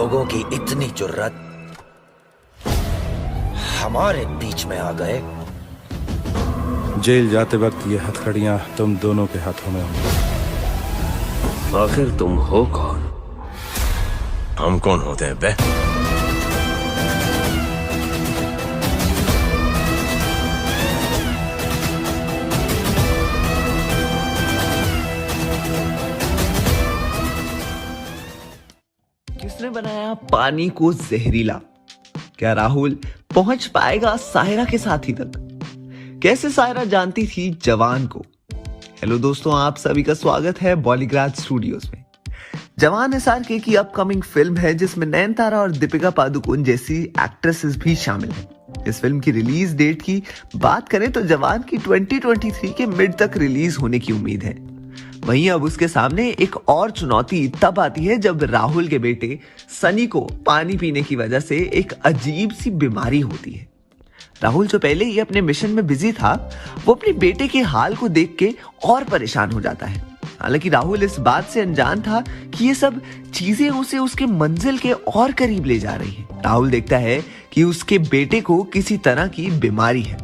लोगों की इतनी जुर्रत हमारे बीच में आ गए। जेल जाते वक्त ये हथकड़ियां तुम दोनों के हाथों में होंगी। आखिर तुम हो कौन? हम कौन होते हैं बे? किसने बनाया पानी को जहरीला? क्या राहुल पहुंच पाएगा सायरा के साथी तक? कैसे सायरा जानती थी जवान को? हेलो दोस्तों, आप सभी का स्वागत है बॉलीग्राज स्टूडियोज में। जवान SRK की अपकमिंग फिल्म है जिसमें नयनतारा और दीपिका पादुकोण जैसी एक्ट्रेसेस भी शामिल हैं। इस फिल्म की रिलीज डेट की बात करें तो जवान की 2023 के मिड तक रिलीज होने की उम्मीद है। वहीं अब उसके सामने एक और चुनौती तब आती है जब राहुल के बेटे सनी को पानी पीने की वजह से एक अजीब सी बीमारी होती है। राहुल जो पहले ही अपने मिशन में बिजी था, वो अपने बेटे के हाल को देख के और परेशान हो जाता है। हालांकि राहुल इस बात से अनजान था कि ये सब चीजें उसे उसके मंजिल के और करीब ले जा रही है। राहुल देखता है कि उसके बेटे को किसी तरह की बीमारी है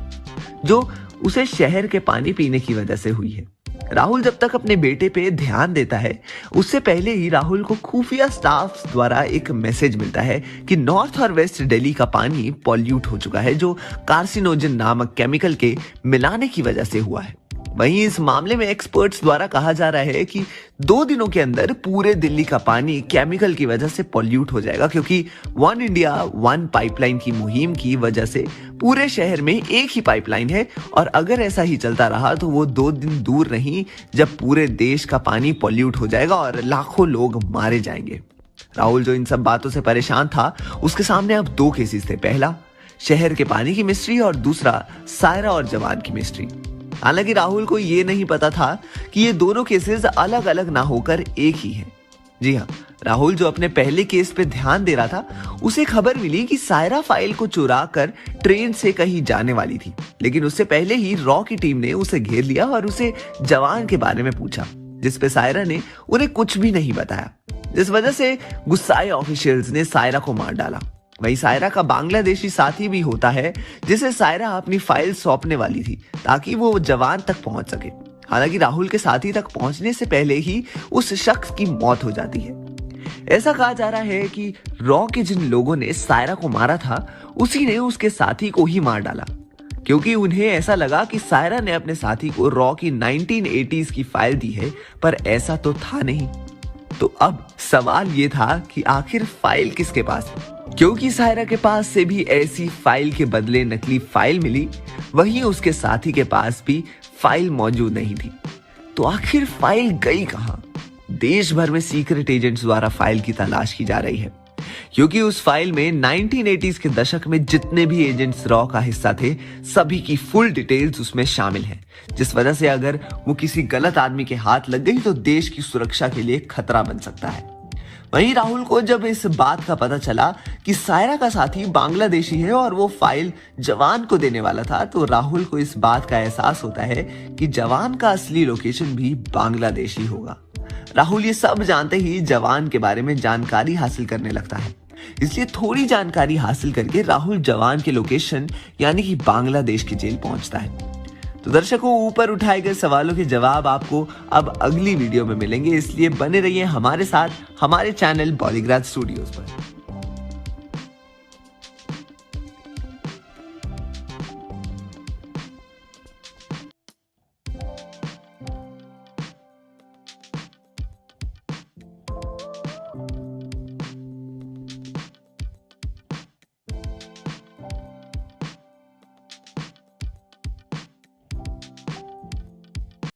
जो उसे शहर के पानी पीने की वजह से हुई है। राहुल जब तक अपने बेटे पे ध्यान देता है, उससे पहले ही राहुल को खुफिया स्टाफ द्वारा एक मैसेज मिलता है कि नॉर्थ और वेस्ट दिल्ली का पानी पॉल्यूट हो चुका है, जो कार्सिनोजन नामक केमिकल के मिलाने की वजह से हुआ है। वहीं इस मामले में एक्सपर्ट्स द्वारा कहा जा रहा है कि 2 दिनों के अंदर पूरे दिल्ली का पानी केमिकल की वजह से पॉल्यूट हो जाएगा, क्योंकि वन इंडिया वन पाइपलाइन की मुहिम की वजह से पूरे शहर में एक ही पाइपलाइन है और अगर ऐसा ही चलता रहा तो वो 2 दिन दूर नहीं जब पूरे देश का पानी पॉल्यूट हो जाएगा और लाखों लोग मारे जाएंगे। राहुल जो इन सब बातों से परेशान था, उसके सामने अब 2 केसेस थे। पहला शहर के पानी की मिस्ट्री और दूसरा सायरा और जवान की मिस्ट्री। हालांकि राहुल को ये नहीं पता था कि ये दोनों केसेस अलग अलग ना होकर एक ही हैं। जी हाँ, राहुल जो अपने पहले केस पे ध्यान दे रहा था, उसे खबर मिली कि सायरा फाइल को चुरा कर ट्रेन से कहीं जाने वाली थी, लेकिन उससे पहले ही रॉ की टीम ने उसे घेर लिया और उसे जवान के बारे में पूछा, जिस पे सायरा ने उन्हें कुछ भी नहीं बताया, जिस वजह से गुस्साए ऑफिशियल्स ने सायरा को मार डाला। वहीं सायरा का बांग्लादेशी साथी भी होता है जिसे सायरा अपनी फाइल सौंपने वाली थी ताकि वो जवान तक पहुंच सके। हालांकि राहुल के साथी तक पहुंचने से पहले ही उस शख्स की मौत हो जाती है। ऐसा कहा जा रहा है कि रॉ के जिन लोगों ने सायरा को मारा था, उसी ने उसके साथी को ही मार डाला, क्योंकि उन्हें ऐसा लगा कि सायरा ने अपने साथी को रॉ की 1980s की फाइल दी है, पर ऐसा तो था नहीं। तो अब सवाल ये था कि आखिर फाइल किसके पास है? क्योंकि सायरा के पास से भी ऐसी फाइल के बदले नकली फाइल मिली, वहीं उसके साथी के पास भी फाइल मौजूद नहीं थी। तो आखिर फाइल गई कहां? देश भर में सीक्रेट एजेंट्स द्वारा फाइल की तलाश की जा रही है, क्योंकि उस फाइल में 1980s के दशक में जितने भी एजेंट्स रॉ का हिस्सा थे, सभी की फुल डिटेल्स उसमें शामिल हैं, जिस वजह से अगर वो किसी गलत आदमी के हाथ लग गई तो देश की सुरक्षा के लिए खतरा बन सकता है। वहीं राहुल को जब इस बात का पता चला कि सायरा का साथी बांग्लादेशी है और वो फाइल जवान को देने वाला था, तो राहुल को इस बात का एहसास होता है कि जवान का असली लोकेशन भी बांग्लादेशी होगा। राहुल ये सब जानते ही जवान के बारे में जानकारी हासिल करने लगता है। इसलिए थोड़ी जानकारी हासिल करके राहुल जवान के लोकेशन यानी कि बांग्लादेश की जेल पहुंचता है। तो दर्शकों, ऊपर उठाए गए सवालों के जवाब आपको अब अगली वीडियो में मिलेंगे, इसलिए बने रहिए हमारे साथ हमारे चैनल बॉलीग्राज स्टूडियोज पर।